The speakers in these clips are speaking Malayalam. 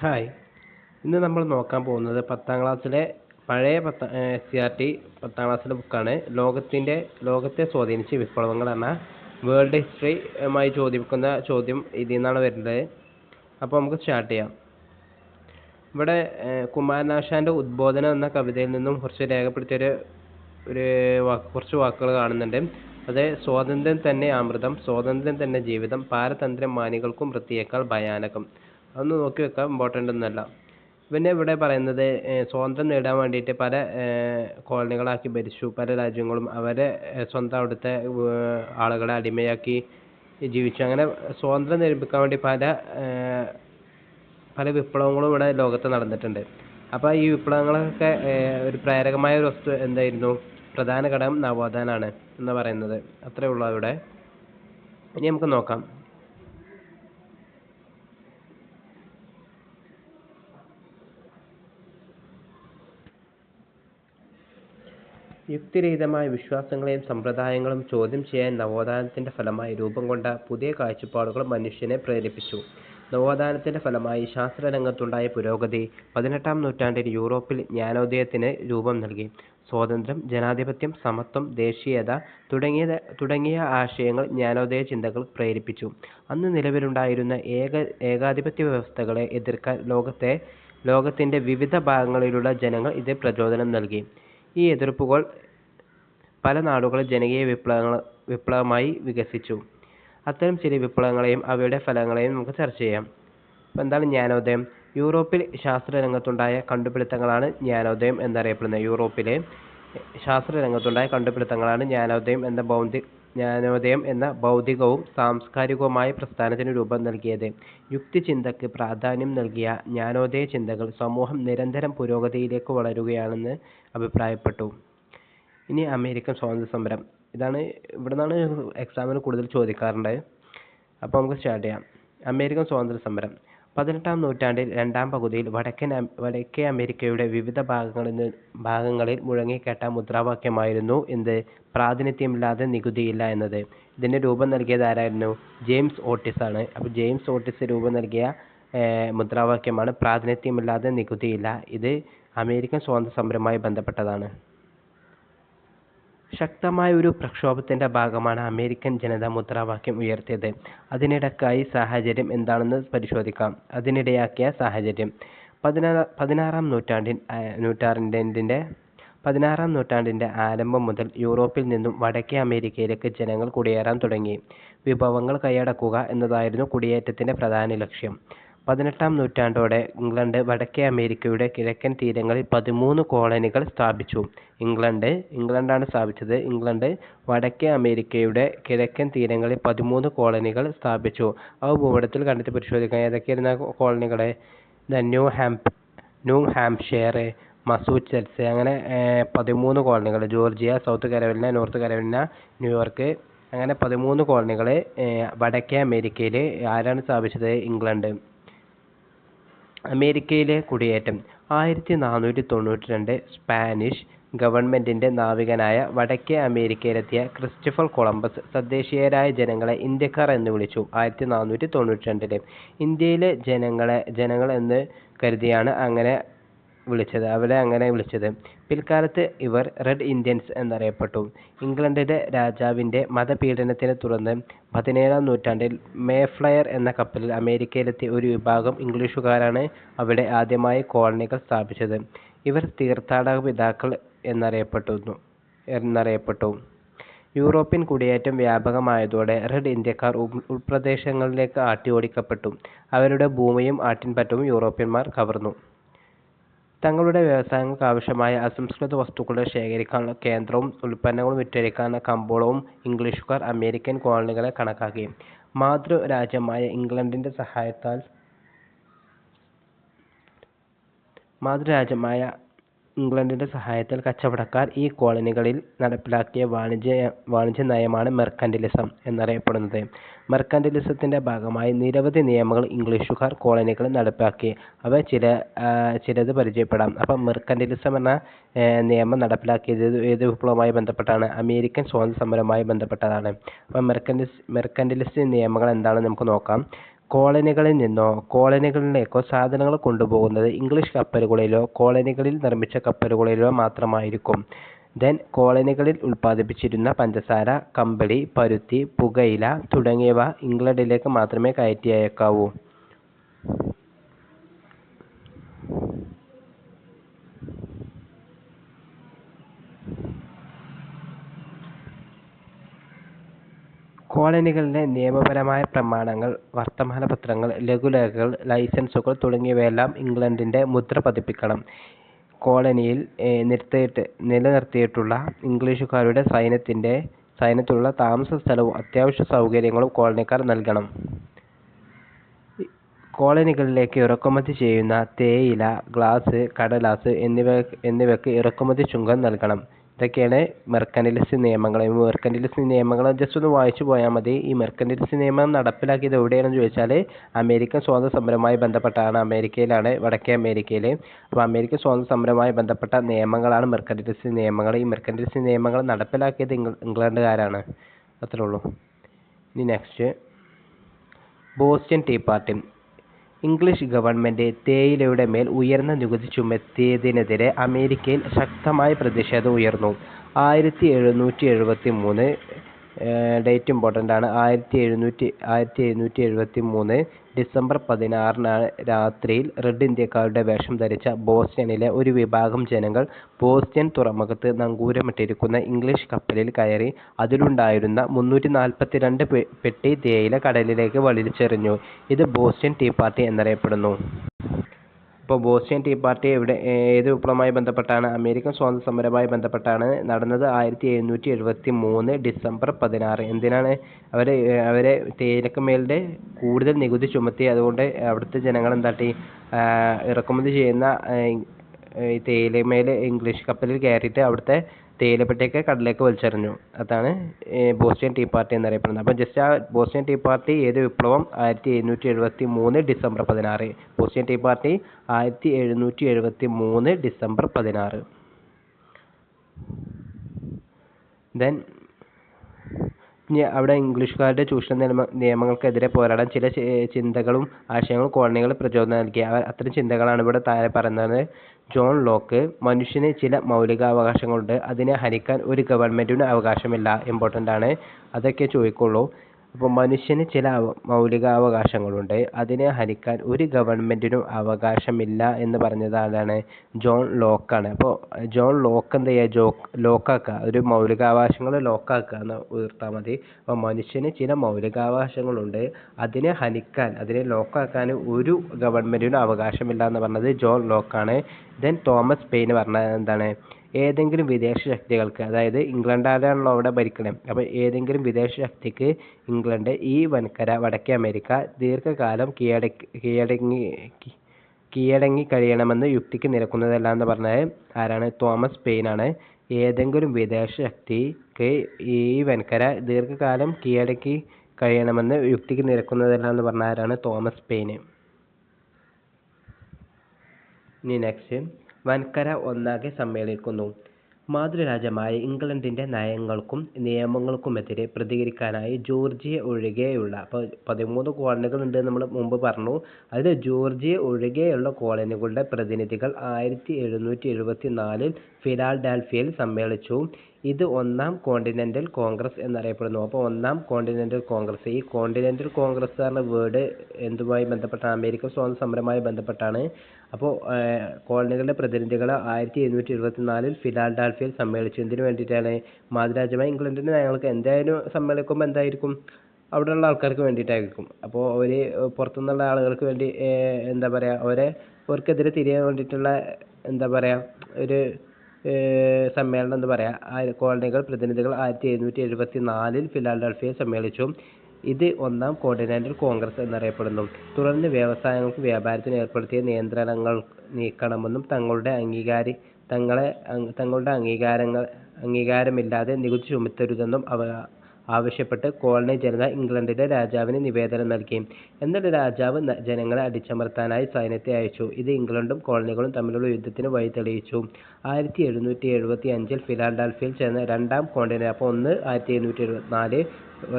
ഹായ്, ഇന്ന് നമ്മൾ നോക്കാൻ പോകുന്നത് 10ാം ക്ലാസ്സിലെ പഴയ SCERT 10ാം ക്ലാസ്സിലെ ബുക്കാണ്. ലോകത്തെ സ്വാധീനിച്ച വിപ്ലവങ്ങൾ എന്ന വേൾഡ് ഹിസ്റ്ററിയുമായി ചോദിക്കുന്ന ചോദ്യം ഇതിൽ നിന്നാണ് വരുന്നത്. അപ്പോൾ നമുക്ക് സ്റ്റാർട്ട് ചെയ്യാം. ഇവിടെ കുമാരനാശാൻ്റെ ഉദ്ബോധനം എന്ന കവിതയിൽ നിന്നും കുറച്ച് രേഖപ്പെടുത്തിയ കുറച്ച് വാക്കുകൾ കാണുന്നുണ്ട്. അത് സ്വാതന്ത്ര്യം തന്നെ അമൃതം, സ്വാതന്ത്ര്യം തന്നെ ജീവിതം, പാരതന്ത്ര്യം മാനികൾക്കും വൃത്തിയേക്കാൾ ഭയാനകം. അതൊന്ന് നോക്കി വെക്കാം, ഇമ്പോർട്ടൻ്റ് ഒന്നുമല്ല. പിന്നെ ഇവിടെ പറയുന്നത് സ്വാതന്ത്ര്യം നേടാൻ വേണ്ടിയിട്ട് പല കോളനികളാക്കി ഭരിച്ചു. പല രാജ്യങ്ങളും അവരെ സ്വന്തം അവിടുത്തെ ആളുകളെ അടിമയാക്കി ജീവിച്ചു. അങ്ങനെ സ്വാതന്ത്ര്യം ലഭിക്കാൻ വേണ്ടി പല വിപ്ലവങ്ങളും ഇവിടെ ലോകത്ത് നടന്നിട്ടുണ്ട്. അപ്പോൾ ഈ വിപ്ലവങ്ങളൊക്കെ ഒരു പ്രേരകമായ ഒരു വസ്തു എന്തായിരുന്നു? പ്രധാന ഘടകം നവോത്ഥാനമാണ് എന്ന് പറയുന്നത്. അത്രയേ ഉള്ളൂ ഇവിടെ. ഇനി നമുക്ക് നോക്കാം. യുക്തിരഹിതമായ വിശ്വാസങ്ങളെയും സമ്പ്രദായങ്ങളും ചോദ്യം ചെയ്യാൻ നവോത്ഥാനത്തിന്റെ ഫലമായി രൂപം കൊണ്ട പുതിയ കാഴ്ചപ്പാടുകൾ മനുഷ്യനെ പ്രേരിപ്പിച്ചു. നവോത്ഥാനത്തിന്റെ ഫലമായി ശാസ്ത്രരംഗത്തുണ്ടായ പുരോഗതി 18ാം നൂറ്റാണ്ടിൽ യൂറോപ്പിൽ ജ്ഞാനോദയത്തിന് രൂപം നൽകി. സ്വാതന്ത്ര്യം, ജനാധിപത്യം, സമത്വം, ദേശീയത തുടങ്ങിയ ആശയങ്ങൾ ജ്ഞാനോദയ ചിന്തകൾ പ്രേരിപ്പിച്ചു. അന്ന് നിലവിലുണ്ടായിരുന്ന ഏകാധിപത്യ വ്യവസ്ഥകളെ എതിർക്കാൻ ലോകത്തിന്റെ വിവിധ ഭാഗങ്ങളിലുള്ള ജനങ്ങൾ ഇത് പ്രചോദനം നൽകി. ഈ എതിർപ്പുകൾ പല നാടുകളിൽ ജനകീയ വിപ്ലവമായി വികസിച്ചു. അത്തരം ചില വിപ്ലവങ്ങളെയും അവയുടെ ഫലങ്ങളെയും നമുക്ക് ചർച്ച ചെയ്യാം. അപ്പോൾ എന്താണ് ജ്ഞാനോദയം? യൂറോപ്പിൽ ശാസ്ത്രരംഗത്തുണ്ടായ കണ്ടുപിടുത്തങ്ങളാണ് ജ്ഞാനോദയം എന്നറിയപ്പെടുന്നത്. യൂറോപ്പിലെ ശാസ്ത്രരംഗത്തുണ്ടായ കണ്ടുപിടുത്തങ്ങളാണ് ജ്ഞാനോദയം എന്ന ബൗദ്ധികവും സാംസ്കാരികവുമായ പ്രസ്ഥാനത്തിന് രൂപം നൽകിയത്. യുക്തിചിന്തയ്ക്ക് പ്രാധാന്യം നൽകിയ ജ്ഞാനോദയ ചിന്തകൾ സമൂഹം നിരന്തരം പുരോഗതിയിലേക്ക് വളരുകയാണെന്ന് അഭിപ്രായപ്പെട്ടു. ഇനി അമേരിക്കൻ സ്വാതന്ത്ര്യ സമരം. ഇവിടെ നിന്നാണ് എക്സാമിന് കൂടുതൽ ചോദിക്കാറുണ്ട്. അപ്പോൾ നമുക്ക് സ്റ്റാർട്ട് ചെയ്യാം. അമേരിക്കൻ സ്വാതന്ത്ര്യ സമരം 18ാം നൂറ്റാണ്ടിൽ രണ്ടാം പകുതിയിൽ വടക്കേ അമേരിക്കയുടെ വിവിധ ഭാഗങ്ങളിൽ മുഴങ്ങിക്കേട്ട മുദ്രാവാക്യമായിരുന്നു എന്ത്? പ്രാതിനിധ്യമില്ലാതെ നികുതിയില്ല എന്നത്. ഇതിന് രൂപം നൽകിയത് ആരായിരുന്നു? ജെയിംസ് ഓട്ടിസ് ആണ്. അപ്പോൾ ജെയിംസ് ഓട്ടിസ് രൂപം നൽകിയ മുദ്രാവാക്യമാണ് പ്രാതിനിധ്യമില്ലാതെ നികുതിയില്ല. ഇത് അമേരിക്കൻ സ്വാതന്ത്ര്യ സമരവുമായി ബന്ധപ്പെട്ടതാണ്. ശക്തമായ ഒരു പ്രക്ഷോഭത്തിന്റെ ഭാഗമാണ് അമേരിക്കൻ ജനത മുദ്രാവാക്യം ഉയർത്തിയത്. അതിനിടയാക്കിയ സാഹചര്യം എന്താണെന്ന് പരിശോധിക്കാം. അതിനിടയാക്കിയ സാഹചര്യം 16ാം നൂറ്റാണ്ടിന്റെ ആരംഭം മുതൽ യൂറോപ്പിൽ നിന്നും വടക്കേ അമേരിക്കയിലേക്ക് ജനങ്ങൾ കുടിയേറാൻ തുടങ്ങി. വിഭവങ്ങൾ കൈയടക്കുക എന്നതായിരുന്നു കുടിയേറ്റത്തിന്റെ പ്രധാന ലക്ഷ്യം. 18ാം നൂറ്റാണ്ടോടെ ഇംഗ്ലണ്ട് വടക്കേ അമേരിക്കയുടെ കിഴക്കൻ തീരങ്ങളിൽ 13 കോളനികൾ സ്ഥാപിച്ചു. ഇംഗ്ലണ്ടാണ് സ്ഥാപിച്ചത്. ഇംഗ്ലണ്ട് വടക്കേ അമേരിക്കയുടെ കിഴക്കൻ തീരങ്ങളിൽ 13 കോളനികൾ സ്ഥാപിച്ചു. അവ ഭൂപടത്തിൽ കണ്ടിട്ട് പരിശോധിക്കാം. ഏതൊക്കെയായിരുന്ന കോളനികൾ? ന്യൂ ഹാംപ്ഷയർ, മസാച്യുസെറ്റ്സ്, അങ്ങനെ 13 കോളനികൾ. Georgia, South Carolina, North Carolina, New York, അങ്ങനെ 13 കോളനികൾ വടക്കേ അമേരിക്കയിൽ ആരാണ് സ്ഥാപിച്ചത്? ഇംഗ്ലണ്ട്. അമേരിക്കയിലെ കുടിയേറ്റം 1492 സ്പാനിഷ് ഗവൺമെന്റിന്റെ നാവികനായ വടക്കേ അമേരിക്കയിലെത്തിയ ക്രിസ്റ്റഫർ കൊളംബസ് തദ്ദേശീയരായ ജനങ്ങളെ ഇന്ത്യക്കാർ എന്ന് വിളിച്ചു. 1492 ഇന്ത്യയിലെ ജനങ്ങൾ എന്ന് കരുതിയാണ് അവരെ അങ്ങനെ വിളിച്ചത്. പിൽക്കാലത്ത് ഇവർ റെഡ് ഇന്ത്യൻസ് എന്നറിയപ്പെട്ടു. ഇംഗ്ലണ്ടിലെ രാജാവിന്റെ മതപീഡനത്തിനെ തുടർന്ന് 17ാം നൂറ്റാണ്ടിൽ മേഫ്ലയർ എന്ന കപ്പലിൽ അമേരിക്കയിലെത്തിയ ഒരു വിഭാഗം ഇംഗ്ലീഷുകാരാണ് അവിടെ ആദ്യമായി കോളനികൾ സ്ഥാപിച്ചത്. ഇവർ തീർത്ഥാടക പിതാക്കൾ എന്നറിയപ്പെട്ടു. യൂറോപ്യൻ കുടിയേറ്റം വ്യാപകമായതോടെ റെഡ് ഇന്ത്യക്കാർ ഉൾപ്രദേശങ്ങളിലേക്ക് ആട്ടിയോടിക്കപ്പെട്ടു. അവരുടെ ഭൂമിയും ആട്ടിൻപറ്റവും യൂറോപ്യന്മാർ കവർന്നു. തങ്ങളുടെ വ്യവസായങ്ങൾക്ക് ആവശ്യമായ അസംസ്കൃത വസ്തുക്കളുടെ ശേഖരിക്കാനുള്ള കേന്ദ്രവും ഉൽപ്പന്നങ്ങളും വിറ്റഴിക്കാനുള്ള കമ്പോളവും ഇംഗ്ലീഷുകാർ അമേരിക്കൻ കോളനികളെ കണക്കാക്കി. മാതൃരാജ്യമായ ഇംഗ്ലണ്ടിന്റെ സഹായത്താൽ കച്ചവടക്കാർ ഈ കോളനികളിൽ നടപ്പിലാക്കിയ വാണിജ്യ നയമാണ് മെർക്കന്റിലിസം എന്നറിയപ്പെടുന്നത്. മെർക്കന്റിലിസത്തിന്റെ ഭാഗമായി നിരവധി നിയമങ്ങൾ ഇംഗ്ലീഷുകാർ കോളനികളിൽ നടപ്പാക്കി. അവ ചിലത് പരിചയപ്പെടാം. അപ്പം മെർക്കന്റിലിസം എന്ന നിയമം നടപ്പിലാക്കിയത് ഏത് വിപ്ലവവുമായി ബന്ധപ്പെട്ടാണ്? അമേരിക്കൻ സ്വാതന്ത്ര്യ സമരവുമായി ബന്ധപ്പെട്ടതാണ്. അപ്പം മെർക്കന്റിലിസ്റ്റ് നിയമങ്ങൾ എന്താണെന്ന് നമുക്ക് നോക്കാം. കോളനികളിൽ നിന്നോ കോളനികളിലേക്കോ സാധനങ്ങൾ കൊണ്ടുപോകുന്നത് ഇംഗ്ലീഷ് കപ്പലുകളിലോ കോളനികളിൽ നിർമ്മിച്ച കപ്പലുകളിലോ മാത്രമായിരിക്കും. കോളനികളിൽ ഉൽപ്പാദിപ്പിച്ചിരുന്ന പഞ്ചസാര, കമ്പിളി, പരുത്തി, പുകയില തുടങ്ങിയവ ഇംഗ്ലണ്ടിലേക്ക് മാത്രമേ കയറ്റി അയക്കാവൂ. കോളനികളിലെ നിയമപരമായ പ്രമാണങ്ങൾ, വർത്തമാനപത്രങ്ങൾ, ലഘുലേഖകൾ, ലൈസൻസുകൾ തുടങ്ങിയവയെല്ലാം ഇംഗ്ലണ്ടിന്റെ മുദ്ര പതിപ്പിക്കണം. കോളനിയിൽ നിലനിർത്തിയിട്ടുള്ള ഇംഗ്ലീഷുകാരുടെ സൈന്യത്തിനുള്ള താമസസ്ഥലവും അത്യാവശ്യ സൗകര്യങ്ങളും കോളനിക്കാർ നൽകണം. കോളനികളിലേക്ക് ഇറക്കുമതി ചെയ്യുന്ന തേയില, ഗ്ലാസ്, കടലാസ് എന്നിവയ്ക്ക് ഇറക്കുമതി ചുങ്കം നൽകണം. ഇതൊക്കെയാണ് മെർക്കന്റിലിസ്റ്റ് നിയമങ്ങൾ. മെർക്കന്റിലിസ്റ്റ് നിയമങ്ങൾ ജസ്റ്റ് ഒന്ന് വായിച്ചു പോയാൽ മതി. ഈ മെർക്കന്റിലിസ്റ്റ് നിയമം നടപ്പിലാക്കിയത് എവിടെയാണെന്ന് ചോദിച്ചാൽ അമേരിക്കൻ സ്വാതന്ത്ര്യ സമരവുമായി ബന്ധപ്പെട്ടാണ്. അമേരിക്കയിലാണ്, വടക്കേ അമേരിക്കയിൽ. അപ്പോൾ അമേരിക്കൻ സ്വാതന്ത്ര്യ സമരവുമായി ബന്ധപ്പെട്ട നിയമങ്ങളാണ് മെർക്കന്റിലിസ്റ്റ് നിയമങ്ങൾ. ഈ മെർക്കന്റിലിസ്റ്റ് നിയമങ്ങൾ നടപ്പിലാക്കിയത് ഇംഗ്ലണ്ടുകാരാണ്. അത്രേ ഉള്ളൂ. ഇനി next, Boston tea party. English government തേയിലയുടെ മേൽ ഉയർന്ന നികുതി ചുമത്തിയതിനെതിരെ അമേരിക്കയിൽ ശക്തമായ പ്രതിഷേധം ഉയർന്നു. 1773 ഡേറ്റ് ഇമ്പോർട്ടൻ്റ് ആണ്. 1773 ഡിസംബർ 16 രാത്രിയിൽ റെഡ് ഇന്ത്യക്കാരുടെ വേഷം ധരിച്ച ബോസ്റ്റണിലെ ഒരു വിഭാഗം ജനങ്ങൾ ബോസ്റ്റൺ തുറമുഖത്ത് നങ്കൂരമിട്ടിരിക്കുന്ന ഇംഗ്ലീഷ് കപ്പലിൽ കയറി അതിലുണ്ടായിരുന്ന 342 പെട്ടി തേയില കടലിലേക്ക് വലിച്ചെറിഞ്ഞു. ഇത് ബോസ്റ്റൺ ടീ പാർട്ടി എന്നറിയപ്പെടുന്നു. ഇപ്പോൾ ബോസ്റ്റൺ ടീ പാർട്ടി ഏത് വിപ്ലവവുമായി ബന്ധപ്പെട്ടാണ്? അമേരിക്കൻ സ്വാതന്ത്ര്യ സമരവുമായി ബന്ധപ്പെട്ടാണ് നടന്നത്. 1773 ഡിസംബർ 16. എന്തിനാണ് അവരെ തേയിലക്ക് മേലിൻ്റെ കൂടുതൽ നികുതി ചുമത്തി. അതുകൊണ്ട് അവിടുത്തെ ജനങ്ങൾ എന്താട്ടി, ഇറക്കുമതി ചെയ്യുന്ന തേയിലമേൽ ഇംഗ്ലീഷ് കപ്പലിൽ കയറിയിട്ട് അവിടുത്തെ തേയിലപ്പെട്ടിയൊക്കെ കടലിലേക്ക് വലിച്ചെറിഞ്ഞു. അതാണ് ബോസ്റ്റൺ ടീ പാർട്ടി എന്നറിയപ്പെടുന്നത്. അപ്പോൾ ജസ്റ്റ് ആ ബോസ്റ്റൺ ടീ പാർട്ടി ഏത് വിപ്ലവം? 1773 December 16. Boston tea party 1773 December 16. ഇനി അവിടെ ഇംഗ്ലീഷുകാരുടെ ചൂഷണ നിയമങ്ങൾക്കെതിരെ പോരാടാൻ ചില ചിന്തകളും ആശയങ്ങളും കോളനികൾ പ്രചോദനം നൽകി. അത്തരം ചിന്തകളാണ് ഇവിടെ താഴെ പറയുന്നത്. John Locke. മനുഷ്യന് ചില മൗലികാവകാശങ്ങളുണ്ട്, അതിനെ ഹനിക്കാൻ ഒരു ഗവൺമെന്റിനും അവകാശമില്ല. ഇമ്പോർട്ടൻ്റ് ആണ്, അതൊക്കെ ചോദിക്കുള്ളൂ. അപ്പോൾ മനുഷ്യന് ചില മൗലികാവകാശങ്ങളുണ്ട്, അതിനെ ഹനിക്കാൻ ഒരു ഗവൺമെന്റിനും അവകാശമില്ല എന്ന് പറഞ്ഞത് ആരാണ്? ജോൺ ലോക്കാണ്. അപ്പോൾ ജോൺ ലോക്ക് എന്ത് ചെയ്യുക? ലോക്കാക്കുക, ഒരു മൗലികാവകാശങ്ങൾ ലോക്കാക്കുക എന്ന് ഉയർത്താൽ മതി. അപ്പോൾ മനുഷ്യന് ചില മൗലികാവകാശങ്ങളുണ്ട്, അതിനെ ഹനിക്കാൻ, അതിനെ ലോക്കാക്കാൻ ഒരു ഗവൺമെന്റിനും അവകാശമില്ല എന്ന് പറഞ്ഞത് ജോൺ ലോക്കാണ്. തോമസ് പെയിൻ പറഞ്ഞത് എന്താണ്? ഏതെങ്കിലും വിദേശ ശക്തികൾക്ക്, അതായത് ഇംഗ്ലണ്ടുകാരാണല്ലോ അവിടെ ഭരിക്കണേ, അപ്പോൾ ഏതെങ്കിലും വിദേശ ശക്തിക്ക് ഇംഗ്ലണ്ട് ഈ വൻകര വടക്കേ അമേരിക്ക ദീർഘകാലം കീഴടങ്ങി കഴിയണമെന്ന് യുക്തിക്ക് നിരക്കുന്നതല്ല എന്ന് പറഞ്ഞത് ആരാണ്? തോമസ് പെയിനാണ്. ഏതെങ്കിലും വിദേശ ശക്തിക്ക് ഈ വൻകര ദീർഘകാലം കീഴടക്കി കഴിയണമെന്ന് യുക്തിക്ക് നിരക്കുന്നതല്ല എന്ന് പറഞ്ഞ ആരാണ്? Thomas pain. ഇനി നെക്സ്റ്റ്, വൻകര ഒന്നാകെ സമ്മേളിക്കുന്നു. മാതൃരാജ്യമായ ഇംഗ്ലണ്ടിന്റെ നയങ്ങൾക്കും നിയമങ്ങൾക്കുമെതിരെ പ്രതികരിക്കാനായി ജോർജിയ ഒഴികെയുള്ള, അപ്പോൾ 13 കോളനികൾ ഉണ്ട് നമ്മൾ മുമ്പ് പറഞ്ഞു. അതിൽ ജോർജിയ ഒഴികെയുള്ള കോളനികളുടെ പ്രതിനിധികൾ 1774 ഫിലാഡൽഫിയയിൽ സമ്മേളിച്ചു. ഇത് ഒന്നാം കോണ്ടിനെന്റൽ കോൺഗ്രസ് എന്നറിയപ്പെടുന്നു. അപ്പോൾ ഒന്നാം കോണ്ടിനെന്റൽ കോൺഗ്രസ്, ഈ കോണ്ടിനെന്റൽ കോൺഗ്രസ് എന്ന വേർഡ് എന്തുമായി ബന്ധപ്പെട്ടാണ്? അമേരിക്കൻ സ്വാതന്ത്ര്യ സമരവുമായി ബന്ധപ്പെട്ടാണ്. അപ്പോൾ കോളനികളുടെ പ്രതിനിധികൾ 1774 ഫിലാഡൽഫിയയിൽ സമ്മേളിച്ചു. എന്തിനു വേണ്ടിയിട്ടാണ്? മാതൃരാജ്യമായ ഇംഗ്ലണ്ടിന്റെ നയങ്ങൾക്ക് എന്തായാലും സമ്മേളിക്കുമ്പോൾ എന്തായിരിക്കും? അവിടെയുള്ള ആൾക്കാർക്ക് വേണ്ടിയിട്ടായിരിക്കും. അപ്പോൾ അവർ പുറത്തുനിന്നുള്ള ആളുകൾക്ക് വേണ്ടി എന്താ പറയുക, അവർക്കെതിരെ തിരിയാൻ വേണ്ടിയിട്ടുള്ള എന്താ പറയുക ഒരു സമ്മേളനം എന്ന് പറയാം. കോളനികൾ പ്രതിനിധികൾ 1774 ഫിലാഡൽഫിയയിൽ സമ്മേളിച്ചു. ഇത് ഒന്നാം കോണ്ടിനെന്റൽ കോൺഗ്രസ് എന്നറിയപ്പെടുന്നു. തുടർന്ന് വ്യവസായങ്ങൾക്കും വ്യാപാരത്തിനും ഏർപ്പെടുത്തിയ നിയന്ത്രണങ്ങൾ നീക്കണമെന്നും തങ്ങളുടെ അംഗീകാരമില്ലാതെ നികുതി ചുമത്തരുതെന്നും ആവശ്യപ്പെട്ട് കോളനി ജനത ഇംഗ്ലണ്ടിലെ രാജാവിന് നിവേദനം നൽകി. എന്നിട്ട് രാജാവ് ജനങ്ങളെ അടിച്ചമർത്താനായി സൈന്യത്തെ അയച്ചു. ഇത് ഇംഗ്ലണ്ടും കോളനികളും തമ്മിലുള്ള യുദ്ധത്തിന് വഴി തെളിയിച്ചു. 1775 ഫിലാഡൽഫിയയിൽ ചേർന്ന രണ്ടാം കോണ്ടിനെന്റൽ, അപ്പോൾ ഒന്ന് 1774,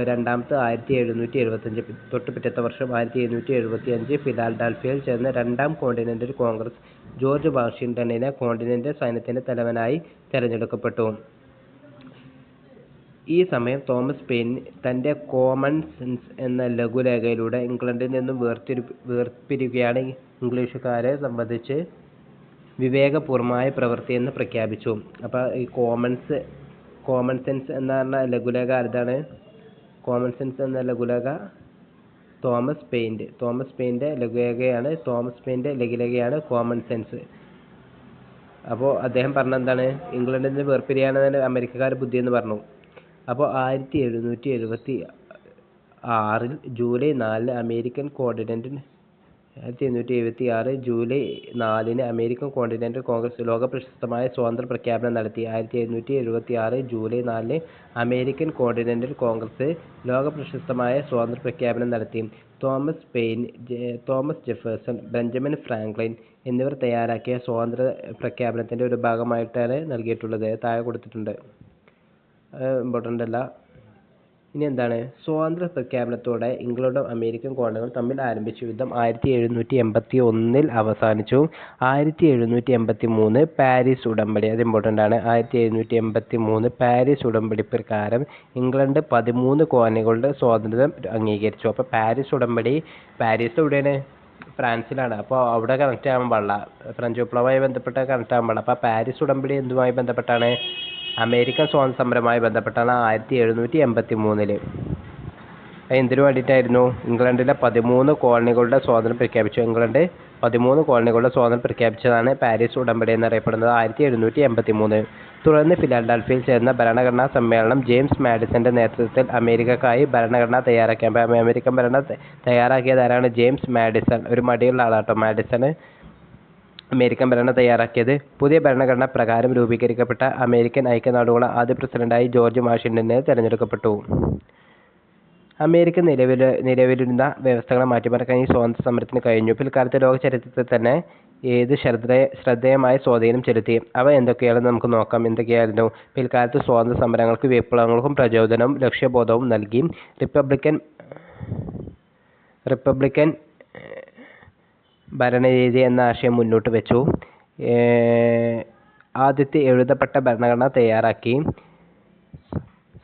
രണ്ടാമത്തെ 1775. തൊട്ട് പിറ്റത്തെ വർഷം 1775 ഫിലാഡൽഫിയയിൽ ചേർന്ന രണ്ടാം കോണ്ടിനെന്റൽ കോൺഗ്രസ് ജോർജ് വാഷിംഗ്ടണിനെ കോണ്ടിനെന്റൽ സൈന്യത്തിന്റെ തലവനായി തെരഞ്ഞെടുക്കപ്പെട്ടു. ഈ സമയം തോമസ് പെയിൻ തന്റെ കോമൺ സെൻസ് എന്ന ലഘുലേഖയിലൂടെ ഇംഗ്ലണ്ടിൽ നിന്നും വേർപിരിയുകയാണ് ഇംഗ്ലീഷുകാരെ സംബന്ധിച്ച് വിവേകപൂർവമായ പ്രവൃത്തിയെന്ന് പ്രഖ്യാപിച്ചു. അപ്പോൾ ഈ കോമൺ സെൻസ് എന്ന ലഘുലേഖ ആരുതാണ്? കോമൺ സെൻസ് എന്ന ലഘുലേഖ തോമസ് പെയിൻ്റെ ലഘുലേഖയാണ് കോമൺ സെൻസ്. അപ്പോൾ അദ്ദേഹം പറഞ്ഞെന്താണ്? ഇംഗ്ലണ്ടിൽ നിന്ന് വേർപിരിയാണെന്ന് അമേരിക്കക്കാർ ബുദ്ധി എന്ന് പറഞ്ഞു. അപ്പോൾ 1776 ജൂലൈ 4 അമേരിക്കൻ കോണ്ടിനെന്റൽ കോൺഗ്രസ് ലോക പ്രശസ്തമായ സ്വാതന്ത്ര്യ പ്രഖ്യാപനം നടത്തി. 1776 ജൂലൈ 4 അമേരിക്കൻ കോണ്ടിനെന്റൽ കോൺഗ്രസ് ലോക പ്രശസ്തമായ സ്വാതന്ത്ര്യ പ്രഖ്യാപനം നടത്തി. Thomas pain, Thomas Jefferson, Benjamin Franklin എന്നിവർ തയ്യാറാക്കിയ സ്വാതന്ത്ര്യ പ്രഖ്യാപനത്തിന്റെ ഒരു ഭാഗമായിട്ടാണ് നൽകിയിട്ടുള്ളത്. താഴെ കൊടുത്തിട്ടുണ്ട്. ഇമ്പോർട്ടൻ്റ് അല്ല. ഇനി എന്താണ്? സ്വാതന്ത്ര്യ പ്രഖ്യാപനത്തോടെ ഇംഗ്ലണ്ടും അമേരിക്കൻ കോളനികളും തമ്മിൽ ആരംഭിച്ച യുദ്ധം 1781 അവസാനിച്ചു. 1783 പാരീസ് ഉടമ്പടി, അത് ഇമ്പോർട്ടൻ്റ് ആണ്. 1783 പാരീസ് ഉടമ്പടി പ്രകാരം ഇംഗ്ലണ്ട് 13 കോളനികളുടെ സ്വാതന്ത്ര്യം അംഗീകരിച്ചു. അപ്പോൾ പാരീസ് ഉടമ്പടി, പാരീസ് എവിടെയാണ്? ഫ്രാൻസിലാണ്. അപ്പോൾ അവിടെ കണക്ട് ആകാൻ പാടില്ല. ഫ്രഞ്ച് വിപ്ലവവുമായി ബന്ധപ്പെട്ട് കണക്ട് ആകാൻ പാടില്ല. അപ്പോൾ പാരീസ് ഉടമ്പടി എന്തുമായി ബന്ധപ്പെട്ടാണ്? അമേരിക്കൻ സ്വാതന്ത്ര്യ സമരവുമായി ബന്ധപ്പെട്ടാണ് 1783. എന്തിനു വേണ്ടിയിട്ടായിരുന്നു? ഇംഗ്ലണ്ടിലെ 13 കോളനികളുടെ സ്വാതന്ത്ര്യം പ്രഖ്യാപിച്ചു. ഇംഗ്ലണ്ട് 13 കോളനികളുടെ സ്വാതന്ത്ര്യം പ്രഖ്യാപിച്ചതാണ് പാരീസ് ഉടമ്പടി എന്നറിയപ്പെടുന്നത് 1783. തുടർന്ന് ഫിലാഡൽഫിയയിൽ ചേർന്ന ഭരണഘടനാ സമ്മേളനം ജെയിംസ് മാഡിസന്റെ നേതൃത്വത്തിൽ അമേരിക്കക്കായി ഭരണഘടന തയ്യാറാക്കി. അമേരിക്കൻ ഭരണ തയ്യാറാക്കിയത് ആരാണ്? James Madison. ഒരു മടിയുള്ള ആളാട്ടോ മാഡിസൺ. അമേരിക്കൻ ഭരണ തയ്യാറാക്കിയത്. പുതിയ ഭരണഘടന പ്രകാരം രൂപീകരിക്കപ്പെട്ട അമേരിക്കൻ ഐക്യനാടുകളുടെ ആദ്യ പ്രസിഡന്റായി ജോർജ് വാഷിംഗ്ടണിനെ തെരഞ്ഞെടുക്കപ്പെട്ടു. അമേരിക്ക നിലവിലിരുന്ന വ്യവസ്ഥകളെ മാറ്റിമറിക്കാൻ ഈ സ്വാതന്ത്ര്യ സമരത്തിന് കഴിഞ്ഞു. പിൽക്കാലത്തെ ലോക ചരിത്രത്തിൽ തന്നെ ഏത് ശ്രദ്ധേയമായ സ്വാധീനം ചെലുത്തി? അവ എന്തൊക്കെയാണെന്ന് നമുക്ക് നോക്കാം. എന്തൊക്കെയായിരുന്നു? പിൽക്കാലത്ത് സ്വാതന്ത്ര്യ സമരങ്ങൾക്ക് വിപ്ലവങ്ങൾക്കും പ്രചോദനവും ലക്ഷ്യബോധവും നൽകി. റിപ്പബ്ലിക്കൻ ഭരണരീതി എന്ന ആശയം മുന്നോട്ട് വെച്ചു. ആദ്യത്തെ എഴുതപ്പെട്ട ഭരണഘടന തയ്യാറാക്കി.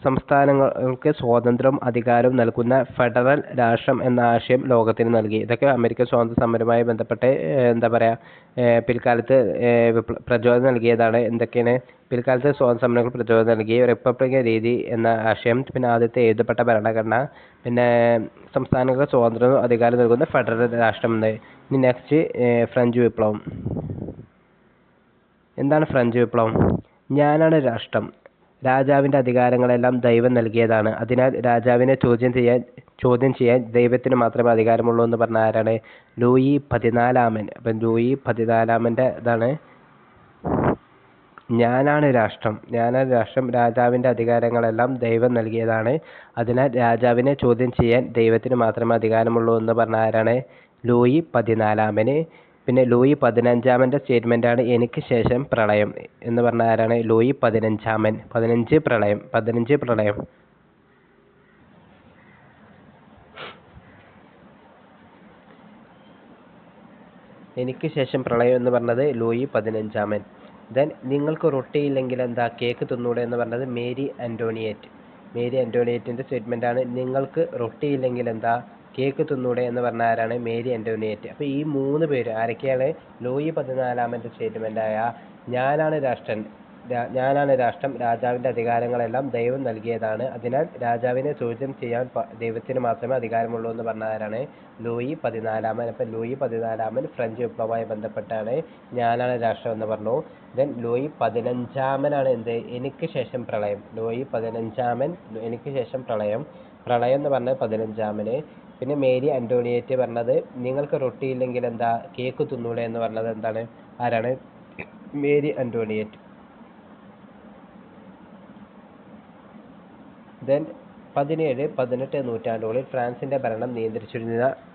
സംസ്ഥാനങ്ങൾക്ക് സ്വാതന്ത്ര്യവും അധികാരവും നൽകുന്ന ഫെഡറൽ രാഷ്ട്രം എന്ന ആശയം ലോകത്തിന് നൽകി. ഇതൊക്കെ അമേരിക്കൻ സ്വാതന്ത്ര്യ സമരവുമായി ബന്ധപ്പെട്ട് പിൽക്കാലത്ത് പ്രചോദനം നൽകിയതാണ്. എന്തൊക്കെയാണ്? പിൽക്കാലത്ത് സ്വാതന്ത്ര്യ സമരങ്ങൾക്ക് പ്രചോദനം നൽകി. റിപ്പബ്ലിക്കൻ രീതി എന്ന ആശയം, പിന്നെ ആദ്യത്തെ എഴുതപ്പെട്ട ഭരണഘടന, പിന്നെ സംസ്ഥാനങ്ങൾക്ക് സ്വാതന്ത്ര്യവും അധികാരം നൽകുന്ന ഫെഡറൽ രാഷ്ട്രം എന്ന്. ഇനി നെക്സ്റ്റ് ഫ്രഞ്ച് വിപ്ലവം. എന്താണ് ഫ്രഞ്ച് വിപ്ലവം? ഞാനാണ് രാഷ്ട്രം, രാജാവിൻ്റെ അധികാരങ്ങളെല്ലാം ദൈവം നൽകിയതാണ്. അതിനാൽ രാജാവിനെ ചോദ്യം ചെയ്യാൻ ദൈവത്തിന് മാത്രമേ അധികാരമുള്ളൂ എന്ന് പറഞ്ഞ ആരാണ്? ലൂയി 14. അപ്പം ലൂയി 14 ഇതാണ് ഞാനാണ് രാഷ്ട്രം, രാജാവിൻ്റെ അധികാരങ്ങളെല്ലാം ദൈവം നൽകിയതാണ്. അതിനാൽ രാജാവിനെ ചോദ്യം ചെയ്യാൻ ദൈവത്തിന് മാത്രമേ അധികാരമുള്ളൂ എന്ന് പറഞ്ഞ ആരാണ്? ലൂയി 14. പിന്നെ ലൂയി 15 സ്റ്റേറ്റ്മെൻ്റാണ് എനിക്ക് ശേഷം പ്രളയം എന്ന് പറഞ്ഞ ആരാണ്? ലൂയി 15. 15 പ്രളയം. എനിക്ക് ശേഷം പ്രളയം എന്ന് പറഞ്ഞത് ലൂയി 15. ദെൻ നിങ്ങൾക്ക് റൊട്ടിയില്ലെങ്കിൽ എന്താ കേക്ക് തിന്നൂടെ എന്ന് പറഞ്ഞത് മേരി ആൻ്റോണിയറ്റിൻ്റെ സ്റ്റേറ്റ്മെൻ്റാണ്. നിങ്ങൾക്ക് റൊട്ടിയില്ലെങ്കിൽ എന്താ കേക്ക് തിന്നൂടെ എന്ന് പറഞ്ഞ ആരാണ്? മേരി ആൻ്റോണിയറ്റ്. അപ്പോൾ ഈ 3 പേര് ആരൊക്കെയാണ്? ലൂയി 14 സ്റ്റേറ്റ്മെൻ്റായ ഞാനാണ് രാഷ്ട്രം, രാജാവിൻ്റെ അധികാരങ്ങളെല്ലാം ദൈവം നൽകിയതാണ്. അതിനാൽ രാജാവിനെ ചോദ്യം ചെയ്യാൻ ദൈവത്തിന് മാത്രമേ അധികാരമുള്ളൂ എന്ന് പറഞ്ഞ ആരാണ്? ലൂയി 14. അപ്പം ലൂയി 14 ഫ്രഞ്ച് വിപ്ലവവുമായി ബന്ധപ്പെട്ടാണ് ഞാനാണ് രാഷ്ട്രം എന്ന് പറഞ്ഞു. ദെൻ ലൂയി 15 എന്ത്? എനിക്ക് ശേഷം പ്രളയം. ലൂയി 15 എനിക്ക് ശേഷം പ്രളയം എന്ന് പറഞ്ഞത് 15. പിന്നെ മേരി ആൻ്റോണിയറ്റ് പറഞ്ഞത് നിങ്ങൾക്ക് റൊട്ടിയില്ലെങ്കിൽ എന്താ കേക്ക് തിന്നൂടെ എന്ന് പറഞ്ഞത് എന്താണ്? ആരാണ്? മേരി ആൻ്റോണിയറ്റ്. ദെൻ 17-18 നൂറ്റാണ്ടുകളിൽ ഫ്രാൻസിന്റെ ഭരണം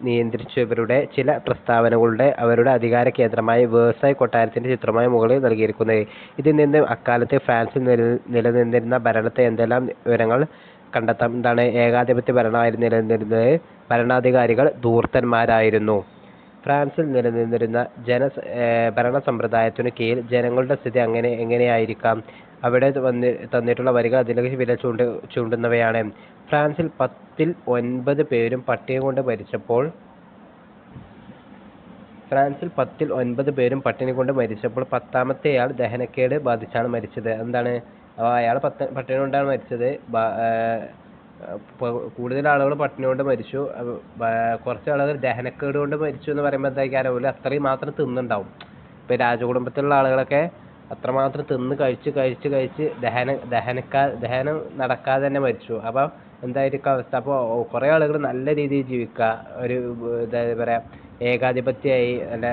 നിയന്ത്രിച്ചവരുടെ ചില പ്രസ്താവനകളുടെ അവരുടെ അധികാര കേന്ദ്രമായ വേഴ്സായ് കൊട്ടാരത്തിന്റെ ചിത്രമായി മുകളിൽ നൽകിയിരിക്കുന്നത്. ഇതിൽ നിന്ന് അക്കാലത്ത് ഫ്രാൻസിൽ നിലനിന്നിരുന്ന ഭരണത്തെ എന്തെല്ലാം വിവരങ്ങൾ കണ്ടെത്താം. എന്താണ്? ഏകാധിപത്യ ഭരണമായിരുന്നു നിലനിന്നിരുന്നത്. ഭരണാധികാരികൾ ധൂർത്തന്മാരായിരുന്നു. ഫ്രാൻസിൽ നിലനിന്നിരുന്ന ഭരണ സമ്പ്രദായത്തിനു കീഴിൽ ജനങ്ങളുടെ സ്ഥിതി എങ്ങനെയായിരിക്കാം? അവിടെ തന്നിട്ടുള്ള വരികൾ അതിലേക്ക് വിരൽ ചൂണ്ടുന്നവയാണ്. ഫ്രാൻസിൽ 10ൽ 9 പേരും പട്ടിണി കൊണ്ട് മരിച്ചപ്പോൾ പത്താമത്തെയാൾ ദഹനക്കേട് ബാധിച്ചാണ് മരിച്ചത്. എന്താണ്? അയാൾ പട്ടിണി കൊണ്ടാണ് മരിച്ചത്. കൂടുതൽ ആളുകൾ പട്ടിണി കൊണ്ട് മരിച്ചു. കുറച്ച് ആളുകൾ ദഹനക്കേട് കൊണ്ട് മരിച്ചു എന്ന് പറയുമ്പോൾ എന്തായിരിക്കും? അത്രയും മാത്രം തിന്നുണ്ടാവും. ഇപ്പൊ രാജകുടുംബത്തിലുള്ള ആളുകളൊക്കെ അത്രമാത്രം തിന്ന് കഴിച്ച് ദഹനം നടക്കാതെ തന്നെ മരിച്ചു. അപ്പൊ എന്തായിരിക്കും അവസ്ഥ? അപ്പോൾ കുറെ ആളുകൾ നല്ല രീതിയിൽ ജീവിക്കുക, ഒരു എന്താ പറയാ, ഏകാധിപത്യമായി അല്ല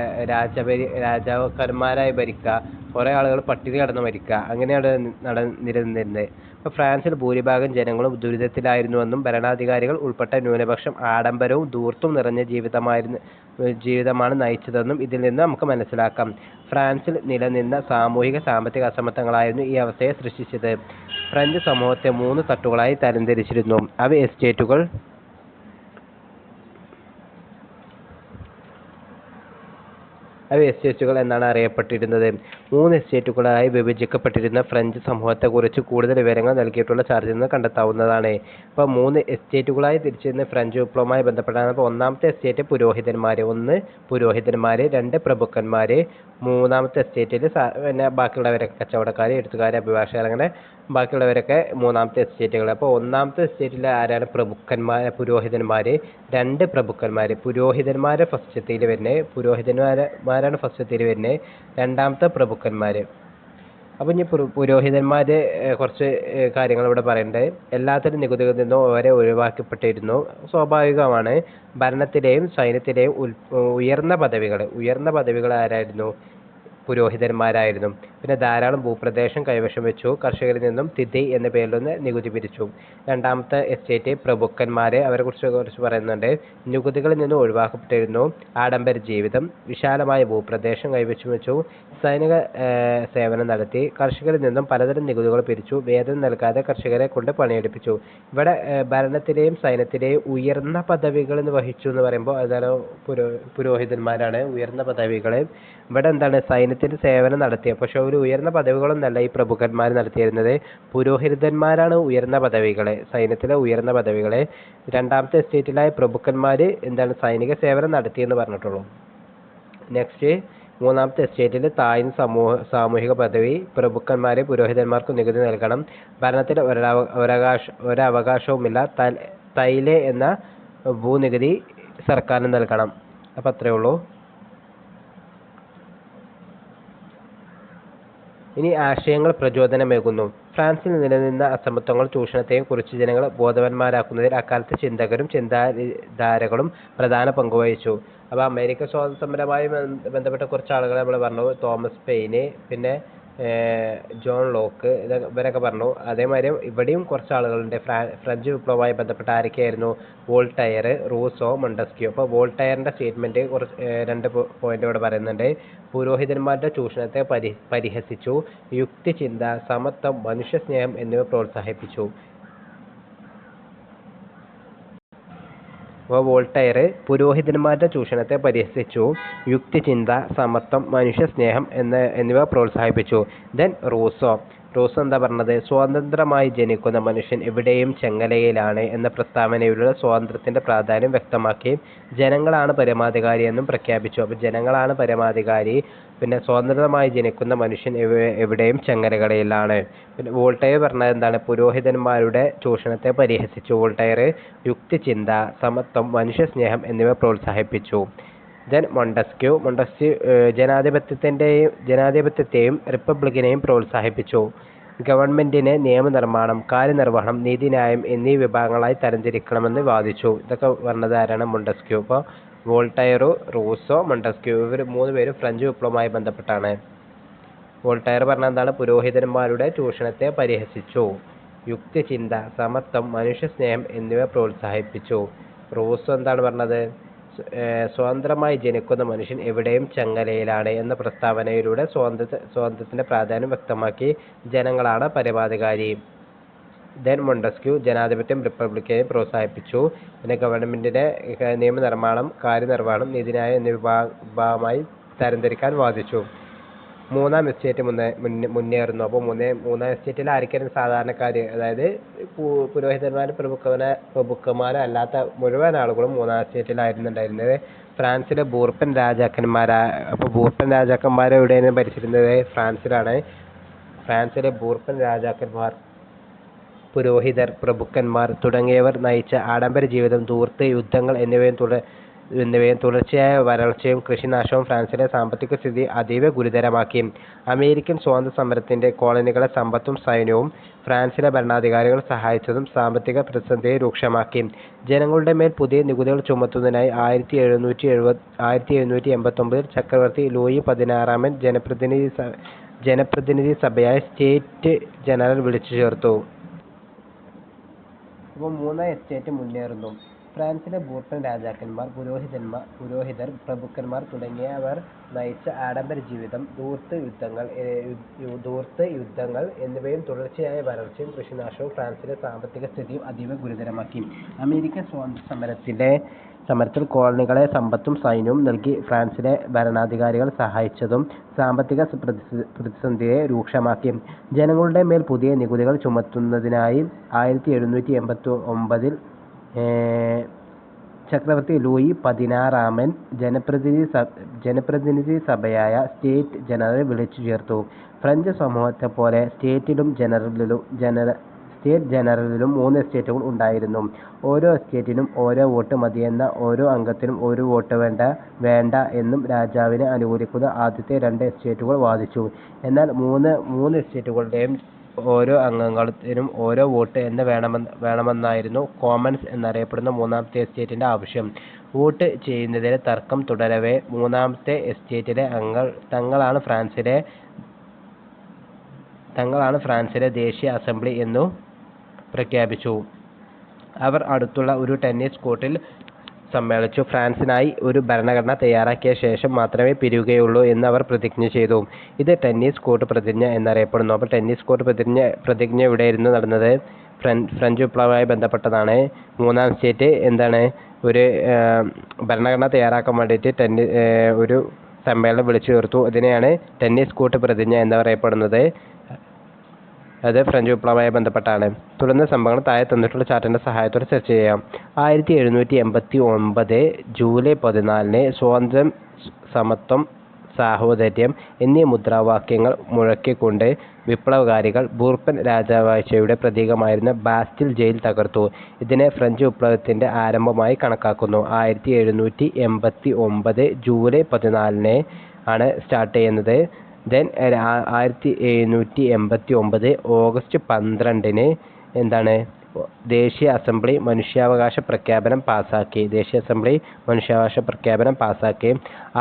രാജാക്കന്മാരായി ഭരിക്കുക, കുറെ ആളുകൾ പട്ടിണി കിടന്ന് മരിക്കുക, അങ്ങനെയാണ് നിലനിന്നിരുന്നത്. അപ്പോൾ ഫ്രാൻസിൽ ഭൂരിഭാഗം ജനങ്ങളും ദുരിതത്തിലായിരുന്നുവെന്നും ഭരണാധികാരികൾ ഉൾപ്പെട്ട ന്യൂനപക്ഷം ആഡംബരവും ധൂർത്തും നിറഞ്ഞ ജീവിതമാണ് നയിച്ചതെന്നും ഇതിൽ നിന്ന് നമുക്ക് മനസ്സിലാക്കാം. ഫ്രാൻസിൽ നിലനിന്ന സാമൂഹിക സാമ്പത്തിക അസമത്വങ്ങളായിരുന്നു ഈ അവസ്ഥയെ സൃഷ്ടിച്ചത്. ഫ്രഞ്ച് സമൂഹത്തെ 3 തട്ടുകളായി തരംതിരിച്ചിരുന്നു. അവ എസ്റ്റേറ്റുകൾ എന്നാണ് അറിയപ്പെട്ടിരുന്നത്. 3 എസ്റ്റേറ്റുകളായി വിഭജിക്കപ്പെട്ടിരുന്ന ഫ്രഞ്ച് സമൂഹത്തെക്കുറിച്ച് കൂടുതൽ വിവരങ്ങൾ നൽകിയിട്ടുള്ള ചാർട്ടിൽ നിന്ന് കണ്ടെത്താവുന്നതാണ്. അപ്പോൾ 3 എസ്റ്റേറ്റുകളായി തിരിച്ചിരുന്ന ഫ്രഞ്ച് വിപ്ലവവുമായി ബന്ധപ്പെട്ടാണ്. അപ്പോൾ ഒന്നാമത്തെ എസ്റ്റേറ്റ് പുരോഹിതന്മാർ, 2 പ്രഭുക്കന്മാർ, മൂന്നാമത്തെ എസ്റ്റേറ്റിൽ പിന്നെ ബാക്കിയുള്ളവരൊക്കെ കച്ചവടക്കാർ, എഴുത്തുകാർ, അഭിഭാഷകർ, അങ്ങനെ ബാക്കിയുള്ളവരൊക്കെ മൂന്നാമത്തെ എസ്റ്റേറ്റുകൾ. അപ്പോൾ ഒന്നാമത്തെ എസ്റ്റേറ്റിൽ ആരാണ്? പുരോഹിതന്മാർ, 2 പ്രഭുക്കന്മാർ. പുരോഹിതന്മാരാണ് ഫസ്റ്റത്തിൽ വരുന്നത്. രണ്ടാമത്തെ പ്രഭുക്കന്മാർ. അപ്പോൾ ഇനി പുരോഹിതന്മാരെ കുറച്ച് കാര്യങ്ങൾ ഇവിടെ പറയുന്നുണ്ട്. എല്ലാത്തരം നികുതികളിൽ നിന്നും അവരെ ഒഴിവാക്കപ്പെട്ടിരുന്നു. സ്വാഭാവികമാണ്. ഭരണത്തിലെയും സൈന്യത്തിലെയും ഉയർന്ന പദവികൾ ആരായിരുന്നു? പുരോഹിതന്മാരായിരുന്നു. പിന്നെ ധാരാളം ഭൂപ്രദേശം കൈവശം വെച്ചു. കർഷകരിൽ നിന്നും തിഥി എന്ന പേരിലൊന്ന് നികുതി പിരിച്ചു. രണ്ടാമത്തെ എസ്റ്റേറ്റ് പ്രഭുക്കന്മാരെ, അവരെ കുറിച്ച് പറയുന്നുണ്ട്. നികുതികളിൽ നിന്നും ഒഴിവാക്കപ്പെട്ടിരുന്നു. ആഡംബര ജീവിതം, വിശാലമായ ഭൂപ്രദേശം കൈവശം വെച്ചു, സൈനിക സേവനം നടത്തി, കർഷകരിൽ നിന്നും പലതരം നികുതികൾ പിരിച്ചു, വേതനം നൽകാതെ കർഷകരെ കൊണ്ട് പണിയെടുപ്പിച്ചു. ഇവിടെ ഭരണത്തിലെയും സൈന്യത്തിലെയും ഉയർന്ന പദവികൾ എന്ന് വഹിച്ചു എന്ന് പറയുമ്പോൾ അതാണ് പുരോഹിതന്മാരാണ് ഉയർന്ന പദവികൾ. ഇവിടെ എന്താണ്? സൈന്യത്തിൽ സേവനം നടത്തിയ, പക്ഷെ ഒരു ഉയർന്ന പദവികളൊന്നല്ല ഈ പ്രഭുക്കന്മാർ നടത്തിയിരുന്നത്. പുരോഹിതന്മാരാണ് ഉയർന്ന പദവികൾ, സൈന്യത്തിലെ ഉയർന്ന പദവികൾ. രണ്ടാമത്തെ എസ്റ്റേറ്റിലായ പ്രഭുക്കന്മാർ എന്താണ്? സൈനിക സേവനം നടത്തിയെന്ന് പറഞ്ഞിട്ടുള്ളൂ. നെക്സ്റ്റ്, മൂന്നാമത്തെ എസ്റ്റേറ്റിൽ താഴ്ന്ന സാമൂഹിക പദവി. പ്രഭുക്കന്മാരെ പുരോഹിതന്മാർക്ക് നികുതി നൽകണം. ഭരണത്തിൽ ഒരവകാശവുമില്ല. തൈലെ എന്ന ഭൂനികുതി സർക്കാരിന് നൽകണം. അപ്പം അത്രയേ ഉള്ളൂ. ഇനി ആശയങ്ങൾ പ്രചോദനമേകുന്നു. ഫ്രാൻസിൽ നിലനിന്ന അസമത്വങ്ങളും ചൂഷണത്തെയും കുറിച്ച് ജനങ്ങളെ ബോധവാന്മാരാക്കുന്നതിൽ അക്കാലത്തെ ചിന്തകരും ചിന്താധാരകളും പ്രധാന പങ്കുവഹിച്ചു. അപ്പോൾ അമേരിക്കൻ സ്വാതന്ത്ര്യ സമരവുമായി ബന്ധപ്പെട്ട കുറച്ച് ആളുകളെ നമ്മൾ പറഞ്ഞു. തോമസ് പെയിന്, പിന്നെ ജോൺ ലോക്ക്, ഇവരൊക്കെ പറഞ്ഞു. അതേമാതിരി ഇവിടെയും കുറച്ച് ആളുകളുണ്ട്. ഫ്രഞ്ച് വിപ്ലവവുമായി ബന്ധപ്പെട്ട ആരൊക്കെയായിരുന്നു? Voltaire, Rousseau, Montesquieu. അപ്പോൾ വോൾട്ടയറിൻ്റെ സ്റ്റേറ്റ്മെൻറ്റ് കുറച്ച് 2 പോയിന്റ് ഇവിടെ പറയുന്നുണ്ട്. പുരോഹിതന്മാരുടെ ചൂഷണത്തെ പരിഹസിച്ചു. യുക്തിചിന്ത, സമത്വം, മനുഷ്യസ്നേഹം എന്നിവ പ്രോത്സാഹിപ്പിച്ചു. അപ്പോൾ വോൾട്ടയർ പുരോഹിതന്മാരുടെ ചൂഷണത്തെ പരിഹസിച്ചു. യുക്തിചിന്ത, സമത്വം, മനുഷ്യസ്നേഹം എന്നിവ പ്രോത്സാഹിപ്പിച്ചു. ദെൻ റൂസോ എന്താ പറഞ്ഞത്? സ്വതന്ത്രമായി ജനിക്കുന്ന മനുഷ്യൻ എവിടെയും ചെങ്ങലയിലാണ് എന്ന പ്രസ്താവനയിലൂടെ സ്വാതന്ത്ര്യത്തിന്റെ പ്രാധാന്യം വ്യക്തമാക്കി. ജനങ്ങളാണ് പരമാധികാരി എന്നും പ്രഖ്യാപിച്ചു. അപ്പോൾ ജനങ്ങളാണ് പരമാധികാരി, പിന്നെ സ്വതന്ത്രമായി ജനിക്കുന്ന മനുഷ്യൻ എവിടെയും ചെങ്ങലകളിലാണ്. പിന്നെ വോൾട്ടയർ പറഞ്ഞത് എന്താണ്? പുരോഹിതന്മാരുടെ ചൂഷണത്തെ പരിഹസിച്ചു. വോൾട്ടയർ യുക്തിചിന്ത, സമത്വം, മനുഷ്യസ്നേഹം എന്നിവ പ്രോത്സാഹിപ്പിച്ചു. ദെൻ മൊണ്ടസ്ക്യൂ ജനാധിപത്യത്തെയും റിപ്പബ്ലിക്കിനെയും പ്രോത്സാഹിപ്പിച്ചു. ഗവൺമെന്റിനെ നിയമനിർമ്മാണം, കാര്യനിർവഹണം, നീതിന്യായം എന്നീ വിഭാഗങ്ങളായി തരംതിരിക്കണമെന്ന് വാദിച്ചു. ഇതൊക്കെ പറഞ്ഞത് ആരാണ്? മൊണ്ടസ്ക്യൂ. അപ്പോൾ വോൾട്ടയർ, റൂസോ, മൊണ്ടസ്ക്യൂ ഇവർ 3 പേരും ഫ്രഞ്ച് വിപ്ലവവുമായി ബന്ധപ്പെട്ടാണ്. വോൾട്ടയർ പറഞ്ഞ എന്താണ്? പുരോഹിതന്മാരുടെ ചൂഷണത്തെ പരിഹസിച്ചു. യുക്തിചിന്ത, സമത്വം, മനുഷ്യസ്നേഹം എന്നിവ പ്രോത്സാഹിപ്പിച്ചു. റൂസോ എന്താണ് പറഞ്ഞത്? സ്വതന്ത്രമായി ജനിക്കുന്ന മനുഷ്യൻ എവിടെയും ചെങ്ങലയിലാണ് എന്ന പ്രസ്താവനയിലൂടെ സ്വാതന്ത്ര്യത്തിന്റെ പ്രാധാന്യം വ്യക്തമാക്കി. ജനങ്ങളാണ് പരമാധികാരി. ദെൻ മൊണ്ടസ്ക്യൂ ജനാധിപത്യം റിപ്പബ്ലിക്കിനെ പ്രോത്സാഹിപ്പിച്ചു. പിന്നെ ഗവൺമെന്റിനെ നിയമനിർമ്മാണം, കാര്യനിർവഹണം, നീതിന്യായം എന്നീ വിഭാഗമായി തരംതിരിക്കാൻ വാദിച്ചു. മൂന്നാം എസ്റ്റേറ്റ് മുന്നേറുന്നു. അപ്പോൾ മൂന്നാം എസ്റ്റേറ്റിൽ ആരൊക്കെയായിരുന്നു സാധാരണക്കാർ, അതായത് പുരോഹിതന്മാരും പ്രഭുക്കന്മാരും അല്ലാത്ത മുഴുവൻ ആളുകളും മൂന്നാം എസ്റ്റേറ്റിലായിരുന്നു ഉണ്ടായിരുന്നത്. ഫ്രാൻസിലെ ബൂർബൻ രാജാക്കന്മാർ എവിടെയാണ് ഭരിച്ചിരുന്നത്? ഫ്രാൻസിലാണ്. ഫ്രാൻസിലെ ബൂർബൻ രാജാക്കന്മാർ, പുരോഹിതർ, പ്രഭുക്കന്മാർ തുടങ്ങിയവർ നയിച്ച ആഡംബര ജീവിതം, ധൂർത്ത്, യുദ്ധങ്ങൾ എന്നിവയും തുടർച്ചയായ വരൾച്ചയും കൃഷിനാശവും ഫ്രാൻസിലെ സാമ്പത്തിക സ്ഥിതി അതീവ ഗുരുതരമാക്കി. അമേരിക്കൻ സ്വാതന്ത്ര്യ സമരത്തിന്റെ കോളനികളെ സമ്പത്തും സൈന്യവും ഫ്രാൻസിലെ ഭരണാധികാരികൾ സഹായിച്ചതും സാമ്പത്തിക പ്രതിസന്ധിയെ രൂക്ഷമാക്കി. ജനങ്ങളുടെ മേൽ പുതിയ നികുതികൾ ചുമത്തുന്നതിനായി 1789 ചക്രവർത്തി ലൂയി 16 ജനപ്രതിനിധി സഭയായ സ്റ്റേറ്റ് ജനറൽ വിളിച്ചു ചേർത്തു. അപ്പോൾ മൂന്നാം എസ്റ്റേറ്റ് മുന്നേറുന്നു. ഫ്രാൻസിലെ ബൂർബൻ രാജാക്കന്മാർ, പുരോഹിതർ, പ്രഭുക്കന്മാർ തുടങ്ങിയവർ നയിച്ച ആഡംബര ജീവിതം, ധൂർത്ത്, യുദ്ധങ്ങൾ എന്നിവയും തുടർച്ചയായ വരൾച്ചയും കൃഷിനാശവും ഫ്രാൻസിലെ സാമ്പത്തിക സ്ഥിതിയും അതീവ ഗുരുതരമാക്കി. അമേരിക്കൻ സ്വാതന്ത്ര്യ സമരത്തിൽ കോളനികളെ സമ്പത്തും സൈന്യവും നൽകി ഫ്രാൻസിലെ ഭരണാധികാരികൾ സഹായിച്ചതും സാമ്പത്തിക പ്രതിസന്ധിയെ രൂക്ഷമാക്കി. ജനങ്ങളുടെ മേൽ പുതിയ നികുതികൾ ചുമത്തുന്നതിനായി 1789 ചക്രവർത്തി ലൂയി 16 ജനപ്രതിനിധി സഭയായ സ്റ്റേറ്റ് ജനറൽ വിളിച്ചു ചേർത്തു. ഫ്രഞ്ച് സമൂഹത്തെപ്പോലെ സ്റ്റേറ്റ് ജനറലിലും 3 എസ്റ്റേറ്റുകൾ ഉണ്ടായിരുന്നു. ഓരോ എസ്റ്റേറ്റിനും ഓരോ വോട്ട് മതിയെന്ന, ഓരോ അംഗത്തിനും ഒരു വോട്ട് വേണ്ട എന്നും രാജാവിനെ അനുകൂലിക്കുന്ന ആദ്യത്തെ 2 എസ്റ്റേറ്റുകൾ വാദിച്ചു. എന്നാൽ 3 എസ്റ്റേറ്റുകളുടെയും ഓരോ അംഗത്തിനും ഓരോ വോട്ട് എന്ന് വേണമെന്നായിരുന്നു കോമൺസ് എന്നറിയപ്പെടുന്ന മൂന്നാമത്തെ എസ്റ്റേറ്റിന്റെ ആവശ്യം. വോട്ട് ചെയ്യുന്നതിന് തർക്കം തുടരവേ മൂന്നാമത്തെ എസ്റ്റേറ്റിലെ അംഗങ്ങൾ തങ്ങളാണ് ഫ്രാൻസിലെ ദേശീയ അസംബ്ലി എന്നു പ്രഖ്യാപിച്ചു. അവർ അടുത്തുള്ള ഒരു ടെന്നീസ് കോർട്ടിൽ സമ്മേളിച്ചു. ഫ്രാൻസിനായി ഒരു ഭരണഘടന തയ്യാറാക്കിയ ശേഷം മാത്രമേ പിരിയുകയുള്ളൂ എന്ന് അവർ പ്രതിജ്ഞ ചെയ്തു. ഇത് ടെന്നീസ് കോർട്ട് പ്രതിജ്ഞ എന്നറിയപ്പെടുന്നു. അപ്പോൾ ടെന്നീസ് കോർട്ട് പ്രതിജ്ഞ എവിടെയായിരുന്നു നടന്നത്? ഫ്രഞ്ച് വിപ്ലവവുമായി ബന്ധപ്പെട്ടതാണ്. മൂന്നാം സ്റ്റേറ്റ് എന്താണ്? ഒരു ഭരണഘടന തയ്യാറാക്കാൻ വേണ്ടിയിട്ട് ഒരു സമ്മേളനം വിളിച്ചു ചേർത്തു. ഇതിനെയാണ് ടെന്നീസ് കോർട്ട് പ്രതിജ്ഞ എന്നറിയപ്പെടുന്നത്. അത് ഫ്രഞ്ച് വിപ്ലവവുമായി ബന്ധപ്പെട്ടാണ്. തുടർന്ന് സംഭവങ്ങൾ താഴെ തന്നിട്ടുള്ള ചാർട്ടിന്റെ സഹായത്തോടെ ചർച്ച ചെയ്യാം. 1789 ജൂലൈ 14 സ്വാതന്ത്ര്യം, സമത്വം, സാഹോദര്യം എന്നീ മുദ്രാവാക്യങ്ങൾ മുഴക്കിക്കൊണ്ട് വിപ്ലവകാരികൾ ബൂർബൻ രാജവാഴ്ചയുടെ പ്രതീകമായിരുന്ന ബാസ്റ്റിൽ ജയിൽ തകർത്തു. ഇതിനെ ഫ്രഞ്ച് വിപ്ലവത്തിന്റെ ആരംഭമായി കണക്കാക്കുന്നു. 1789 ജൂലൈ 14 ആണ് സ്റ്റാർട്ട് ചെയ്യുന്നത്. ദെൻ 1789 ഓഗസ്റ്റ് 12 എന്താണ്? ദേശീയ അസംബ്ലി മനുഷ്യാവകാശ പ്രഖ്യാപനം പാസാക്കി.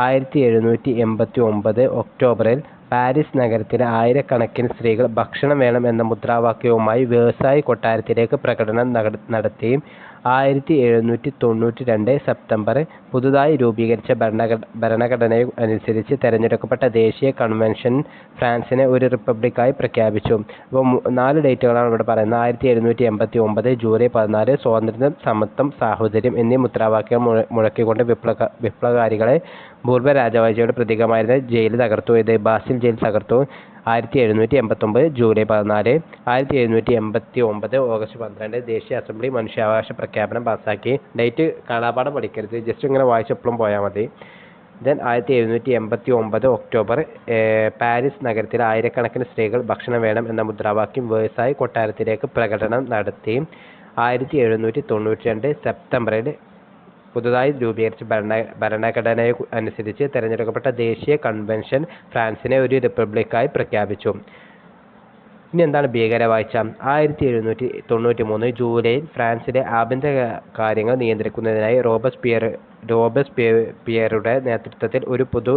1789 ഒക്ടോബറിൽ പാരീസ് നഗരത്തിലെ ആയിരക്കണക്കിന് സ്ത്രീകൾ ഭക്ഷണം വേണം എന്ന മുദ്രാവാക്യവുമായി വേഴ്സായി കൊട്ടാരത്തിലേക്ക് പ്രകടനം നടത്തി. 1792 സെപ്റ്റംബർ പുതുതായി രൂപീകരിച്ച ഭരണഘടനയനുസരിച്ച് തെരഞ്ഞെടുക്കപ്പെട്ട ദേശീയ കൺവെൻഷൻ ഫ്രാൻസിനെ ഒരു റിപ്പബ്ലിക്കായി പ്രഖ്യാപിച്ചു. അപ്പോൾ 4 ഡേറ്റുകളാണ് ഇവിടെ പറയുന്നത്. 1789 ജൂലൈ 14 സ്വാതന്ത്ര്യം, സമത്വം, സാഹോദര്യം എന്നീ മുദ്രാവാക്യം മുഴക്കിക്കൊണ്ട് വിപ്ലവകാരികളെ ബൂർബൻ രാജവാഴ്ചയുടെ പ്രതീകമായിരുന്ന ജയിൽ തകർത്തു. ഇത് ബാസിൽ ജയിൽ തകർത്തു. 1789 ജൂലൈ 14. 1789 ഓഗസ്റ്റ് 12 ദേശീയ അസംബ്ലി മനുഷ്യാവകാശ പ്രഖ്യാപനം പാസാക്കി. ഡേറ്റ് കാണാപ്പാടം പഠിക്കരുത്, ജസ്റ്റ് ഇങ്ങനെ വായിച്ചപ്പോഴും പോയാൽ മതി. ദെൻ 1789 ഒക്ടോബർ പാരീസ് നഗരത്തിലെ ആയിരക്കണക്കിന് സ്ത്രീകൾ ഭക്ഷണം വേണം എന്ന മുദ്രാവാക്യം വേഴ്സായി കൊട്ടാരത്തിലേക്ക് പ്രകടനം നടത്തി. 1792 സെപ്റ്റംബറിൽ പുതുതായി രൂപീകരിച്ച ഭരണഘടന അനുസരിച്ച് തെരഞ്ഞെടുക്കപ്പെട്ട ദേശീയ കൺവെൻഷൻ ഫ്രാൻസിനെ ഒരു റിപ്പബ്ലിക്കായി പ്രഖ്യാപിച്ചു. ഇനി എന്താണ് ഭീകരവാഴ്ച? 1793 ജൂലൈയിൽ ഫ്രാൻസിലെ ആഭ്യന്തര കാര്യങ്ങൾ നിയന്ത്രിക്കുന്നതിനായി റോബസ്പിയറുടെ നേതൃത്വത്തിൽ ഒരു പൊതു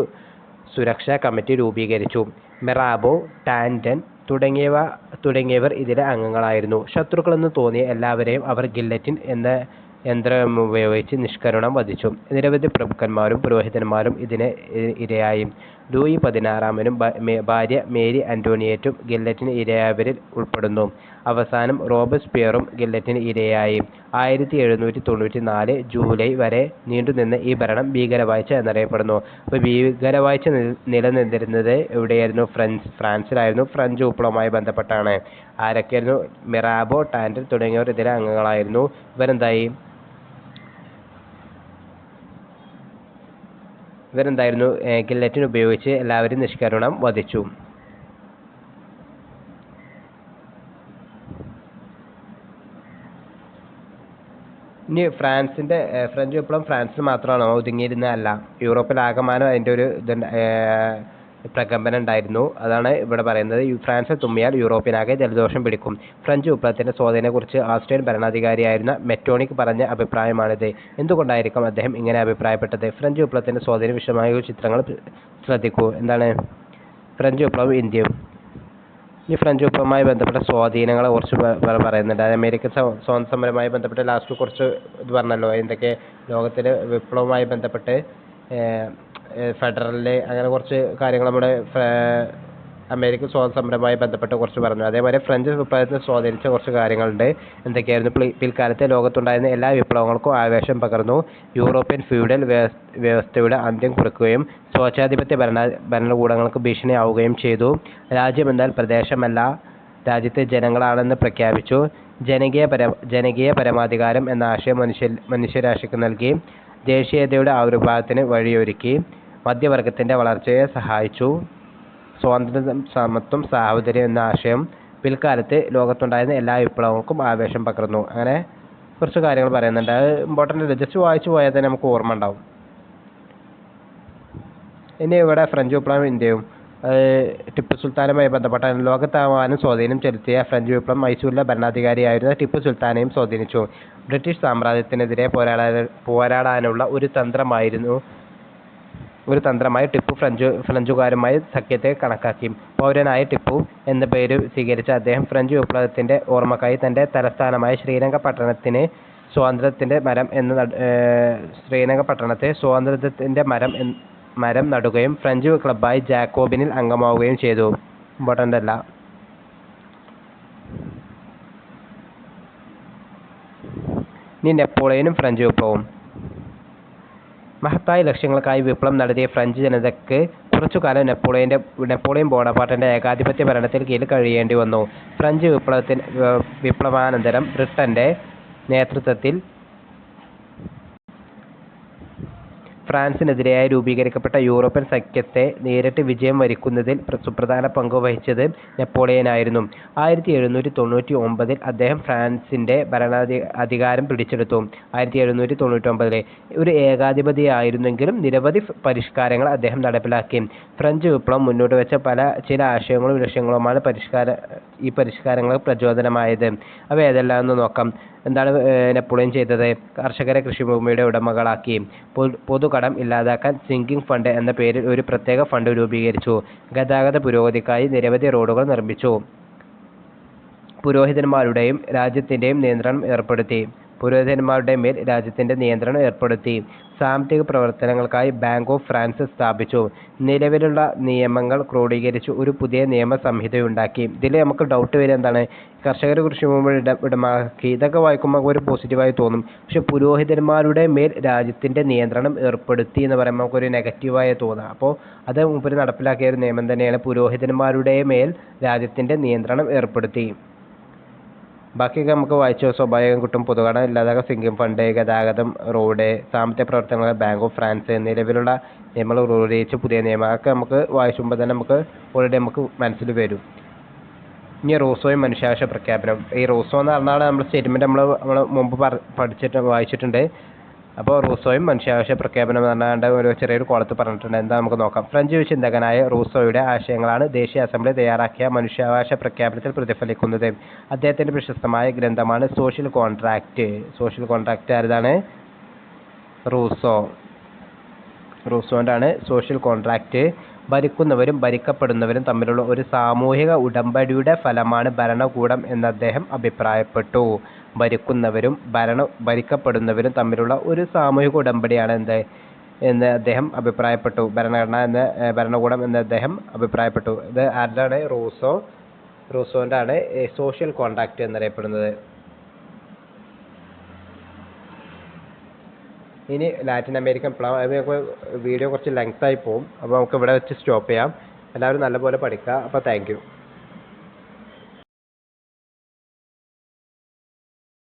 സുരക്ഷാ കമ്മിറ്റി രൂപീകരിച്ചു. മിറാബോ, ടാൻഡൻ തുടങ്ങിയവർ ഇതിലെ അംഗങ്ങളായിരുന്നു. ശത്രുക്കളെന്ന് തോന്നിയ എല്ലാവരെയും അവർ ഗില്ലറ്റിൻ എന്ന യന്ത്രമുപയോഗിച്ച് നിഷ്കരുണം വധിച്ചു. നിരവധി പ്രഭുക്കന്മാരും പുരോഹിതന്മാരും ഇതിന് ഇരയായി. ലൂയി 16-നും ഭാര്യ മേരി ആന്റോണിയറ്റും ഗില്ലറ്റിന് ഇരയായവരിൽ ഉൾപ്പെടുന്നു. അവസാനം റോബസ്പിയറും ഗില്ലറ്റിന് ഇരയായി. 1794 ജൂലൈ വരെ നീണ്ടുനിന്ന ഈ ഭരണം ഭീകരവാഴ്ച എന്നറിയപ്പെടുന്നു. അപ്പോൾ ഭീകരവാഴ്ച നിലനിന്നിരുന്നത് എവിടെയായിരുന്നു? ഫ്രാൻസിലായിരുന്നു. ഫ്രഞ്ച് വിപ്ലവവുമായി ബന്ധപ്പെട്ടാണ്. ആരൊക്കെയായിരുന്നു? മിറാബോ, ടാൻഡൽ തുടങ്ങിയവർ ഇതിലെ അംഗങ്ങളായിരുന്നു. ഇവരെന്തായിരുന്നു? ഗില്ലറ്റിൻ ഉപയോഗിച്ച് എല്ലാവരും നിഷ്കരുണം വധിച്ചു. ഇനി ഫ്രഞ്ച് വിപ്ലവം ഫ്രാൻസിൽ മാത്രമാണോ ഒതുങ്ങിയിരുന്നതല്ല. യൂറോപ്പിലാകമാനം അതിൻ്റെ ഒരു പ്രകമ്പനം ഉണ്ടായിരുന്നു. അതാണ് ഇവിടെ പറയുന്നത്. ഫ്രാൻസിൽ തുമ്മിയാൽ യൂറോപ്പിനാകെ ജലദോഷം പിടിക്കും. ഫ്രഞ്ച് വിപ്ലവത്തിൻ്റെ സ്വാധീനത്തെക്കുറിച്ച് ആസ്ട്രിയൻ ഭരണാധികാരിയായിരുന്ന മെറ്റോണിക് പറഞ്ഞ അഭിപ്രായമാണിത്. എന്തുകൊണ്ടായിരിക്കും അദ്ദേഹം ഇങ്ങനെ അഭിപ്രായപ്പെട്ടത്? ഫ്രഞ്ച് വിപ്ലവത്തിൻ്റെ സ്വാധീന വിഷയമായ ചിത്രങ്ങൾ ശ്രദ്ധിക്കൂ. എന്താണ്? ഫ്രഞ്ച് വിപ്ലവം ഇന്ത്യയും. ഈ ഫ്രഞ്ച് വിപ്ലവവുമായി ബന്ധപ്പെട്ട സ്വാധീനങ്ങളെ കുറിച്ച് പറയുന്നുണ്ട്. അമേരിക്കൻ സ്വാതന്ത്ര്യ സമരവുമായി ബന്ധപ്പെട്ട് ലാസ്റ്റ് കുറച്ച് ഇത് പറഞ്ഞല്ലോ. എന്തൊക്കെ ലോകത്തിലെ വിപ്ലവവുമായി ബന്ധപ്പെട്ട് ഫെഡറല് അങ്ങനെ കുറച്ച് കാര്യങ്ങൾ നമ്മുടെ അമേരിക്കൻ സ്വാതന്ത്ര്യ സമരവുമായി ബന്ധപ്പെട്ട് കുറച്ച് പറഞ്ഞു. അതേപോലെ ഫ്രഞ്ച് വിപ്ലവത്തെ സ്വാധീനിച്ച കുറച്ച് കാര്യങ്ങളുണ്ട്. എന്തൊക്കെയായിരുന്നു? പിൽക്കാലത്തെ ലോകത്തുണ്ടായിരുന്ന എല്ലാ വിപ്ലവങ്ങൾക്കും ആവേശം പകർന്നു. യൂറോപ്യൻ ഫ്യൂഡൽ വ്യവസ്ഥയുടെ അന്ത്യം കുറിക്കുകയും സ്വേച്ഛാധിപത്യ ഭരണകൂടങ്ങൾക്ക് ഭീഷണിയാവുകയും ചെയ്തു. രാജ്യമെന്നാൽ പ്രദേശമല്ല, രാജ്യത്തെ ജനങ്ങളാണെന്ന് പ്രഖ്യാപിച്ചു. ജനകീയ പരമാധികാരം എന്ന ആശയം മനുഷ്യരാശിക്ക് നൽകി. ദേശീയതയുടെ ആവിർഭാവത്തിന് വഴിയൊരുക്കി. മധ്യവർഗത്തിൻ്റെ വളർച്ചയെ സഹായിച്ചു. സ്വാതന്ത്ര്യം, സമത്വം, സാഹോദര്യം എന്ന ആശയം പിൽക്കാലത്ത് ലോകത്തുണ്ടായിരുന്ന എല്ലാ വിപ്ലവങ്ങൾക്കും ആവേശം പകർന്നു. അങ്ങനെ കുറച്ച് കാര്യങ്ങൾ പറയുന്നുണ്ട്. അത് ഇമ്പോർട്ടൻ്റ് അല്ല, ജസ്റ്റ് വായിച്ചു പോയാൽ തന്നെ നമുക്ക് ഓർമ്മ ഉണ്ടാവും. ഇനി ഇവിടെ ഫ്രഞ്ച് വിപ്ലവം ഇന്ത്യയും ടിപ്പു സുൽത്താനുമായി ബന്ധപ്പെട്ട ലോകത്താവാനും സ്വാധീനം ചെലുത്തിയ ഫ്രഞ്ച് വിപ്ലവം മൈസൂരിലെ ഭരണാധികാരിയായിരുന്ന ടിപ്പു സുൽത്താനെയും സ്വാധീനിച്ചു. ബ്രിട്ടീഷ് സാമ്രാജ്യത്തിനെതിരെ പോരാടാനുള്ള ഒരു തന്ത്രമായി ടിപ്പു ഫ്രഞ്ചുകാരുമായി സഖ്യത്തെ കണക്കാക്കി. പൗരനായ ടിപ്പു എന്ന പേര് സ്വീകരിച്ച അദ്ദേഹം ഫ്രഞ്ച് വിപ്ലവത്തിൻ്റെ ഓർമ്മക്കായി തൻ്റെ തലസ്ഥാനമായ ശ്രീരംഗപട്ടണത്തെ സ്വാതന്ത്ര്യത്തിൻ്റെ മരം നടുകയും ഫ്രഞ്ച് ക്ലബ്ബായ ജാക്കോബിനിൽ അംഗമാവുകയും ചെയ്തു. ഇമ്പോർട്ടൻ്റ് അല്ല. ഇനി നെപ്പോളിയനും ഫ്രഞ്ച് വിപ്ലവവും. മഹത്തായ ലക്ഷ്യങ്ങൾക്കായി വിപ്ലവം നടത്തിയ ഫ്രഞ്ച് ജനതയ്ക്ക് കുറച്ചുകാലം നെപ്പോളിയൻ ബോണപ്പാർട്ടിൻ്റെ ഏകാധിപത്യ ഭരണത്തിൽ കീഴിൽ കഴിയേണ്ടി വന്നു. ഫ്രഞ്ച് വിപ്ലവാനന്തരം ബ്രിട്ടൻ്റെ നേതൃത്വത്തിൽ ഫ്രാൻസിനെതിരെയായി രൂപീകരിക്കപ്പെട്ട യൂറോപ്യൻ സഖ്യത്തെ നേരിട്ട് വിജയം വരിക്കുന്നതിൽ സുപ്രധാന പങ്ക് വഹിച്ചത് നെപ്പോളിയനായിരുന്നു. 1799 അദ്ദേഹം ഫ്രാൻസിൻ്റെ അധികാരം പിടിച്ചെടുത്തു. 1799 ഒരു ഏകാധിപതിയായിരുന്നെങ്കിലും നിരവധി പരിഷ്കാരങ്ങൾ അദ്ദേഹം നടപ്പിലാക്കി. ഫ്രഞ്ച് വിപ്ലവം മുന്നോട്ട് വെച്ച ചില ആശയങ്ങളും ലക്ഷ്യങ്ങളുമാണ് ഈ പരിഷ്കാരങ്ങൾ പ്രചോദനമായത്. അവ ഏതെല്ലാമെന്ന് നോക്കാം. എന്താണ് നെപ്പോളിയൻ ചെയ്തത്? കർഷകരെ കൃഷിഭൂമിയുടെ ഉടമകളാക്കി. പൊതുകടം ഇല്ലാതാക്കാൻ സിങ്കിങ് ഫണ്ട് എന്ന പേരിൽ ഒരു പ്രത്യേക ഫണ്ട് രൂപീകരിച്ചു. ഗതാഗത പുരോഗതിക്കായി നിരവധി റോഡുകൾ നിർമ്മിച്ചു. പുരോഹിതന്മാരുടെയും രാജ്യത്തിൻ്റെയും മേൽ രാജ്യത്തിൻ്റെ നിയന്ത്രണം ഏർപ്പെടുത്തി. സാമ്പത്തിക പ്രവർത്തനങ്ങൾക്കായി ബാങ്ക് ഓഫ് ഫ്രാൻസ് സ്ഥാപിച്ചു. നിലവിലുള്ള നിയമങ്ങൾ ക്രോഡീകരിച്ച് ഒരു പുതിയ നിയമ സംഹിതയുണ്ടാക്കി. ഇതിൽ നമുക്ക് ഡൗട്ട് വരിക എന്താണ്? കർഷകർ കൃഷിഭൂമി ഉടമയാക്കി. ഇതൊക്കെ വായിക്കുമ്പോൾ ഒരു പോസിറ്റീവായി തോന്നും. പക്ഷെ പുരോഹിതന്മാരുടെ മേൽ രാജ്യത്തിൻ്റെ നിയന്ത്രണം ഏർപ്പെടുത്തി എന്ന് പറയുമ്പോൾ നമുക്കൊരു നെഗറ്റീവായി തോന്നാം. അപ്പോൾ അത് മുമ്പ് നടപ്പിലാക്കിയ ഒരു നിയമം തന്നെയാണ്. പുരോഹിതന്മാരുടെ മേൽ രാജ്യത്തിൻ്റെ നിയന്ത്രണം ഏർപ്പെടുത്തി. ബാക്കിയൊക്കെ നമുക്ക് വായിച്ചോ സ്വാഭാവികം കിട്ടും. പൊതുകടം ഇല്ലാതാക്കാൻ സിങ്കിങ് ഫണ്ട്, ഗതാഗതം, റോഡ്, സാമ്പത്തിക പ്രവർത്തനങ്ങൾ, ബാങ്ക് ഓഫ് ഫ്രാൻസ്, നിലവിലുള്ള നിയമങ്ങൾ ക്രോഡീകരിച്ച് പുതിയ നിയമം, അതൊക്കെ നമുക്ക് വായിക്കുമ്പോൾ തന്നെ നമുക്ക് മനസ്സിൽ വരും. ഇനി റൂസോയും മനുഷ്യാവകാശ പ്രഖ്യാപനം. ഈ റൂസോ എന്ന് പറഞ്ഞാൽ നമ്മുടെ സ്റ്റേറ്റ്മെൻറ്റ് നമ്മൾ മുമ്പ് വായിച്ചിട്ടുണ്ട്. അപ്പോൾ റൂസോയും മനുഷ്യാവകാശ പ്രഖ്യാപനം എന്ന് പറഞ്ഞാൽ ഒരു ചെറിയൊരു കോളത്ത് പറഞ്ഞിട്ടുണ്ട്. എന്താ നമുക്ക് നോക്കാം. ഫ്രഞ്ച് ചിന്തകനായ റൂസോയുടെ ആശയങ്ങളാണ് ദേശീയ അസംബ്ലി തയ്യാറാക്കിയ മനുഷ്യാവകാശ പ്രഖ്യാപനത്തിൽ പ്രതിഫലിക്കുന്നത്. അദ്ദേഹത്തിൻ്റെ പ്രശസ്തമായ ഗ്രന്ഥമാണ് സോഷ്യൽ കോൺട്രാക്റ്റ്. ആരതാണ്? റൂസോൻ്റാണ് സോഷ്യൽ കോൺട്രാക്റ്റ്. ഭരിക്കുന്നവരും ഭരിക്കപ്പെടുന്നവരും തമ്മിലുള്ള ഒരു സാമൂഹിക ഉടമ്പടിയുടെ ഫലമാണ് ഭരണകൂടം എന്ന് അദ്ദേഹം അഭിപ്രായപ്പെട്ടു. ഭരിക്കുന്നവരും ഭരിക്കപ്പെടുന്നവരും തമ്മിലുള്ള ഒരു സാമൂഹിക ഉടമ്പടിയാണ് എന്ന് അദ്ദേഹം അഭിപ്രായപ്പെട്ടു. ഭരണകൂടം എന്ന് അദ്ദേഹം അഭിപ്രായപ്പെട്ടു. ഇത് ആരുടെയാണ്? റൂസോൻ്റെ ആണ് സോഷ്യൽ കോൺട്രാക്ട് എന്നറിയപ്പെടുന്നത്. ഇനി ലാറ്റിൻ അമേരിക്കൻ വീഡിയോ കുറച്ച് ലെങ്ത് ആയി പോകും. അപ്പോൾ നമുക്ക് ഇവിടെ വെച്ച് സ്റ്റോപ്പ് ചെയ്യാം. എല്ലാവരും നല്ലപോലെ പഠിക്കുക. അപ്പോൾ താങ്ക് യു.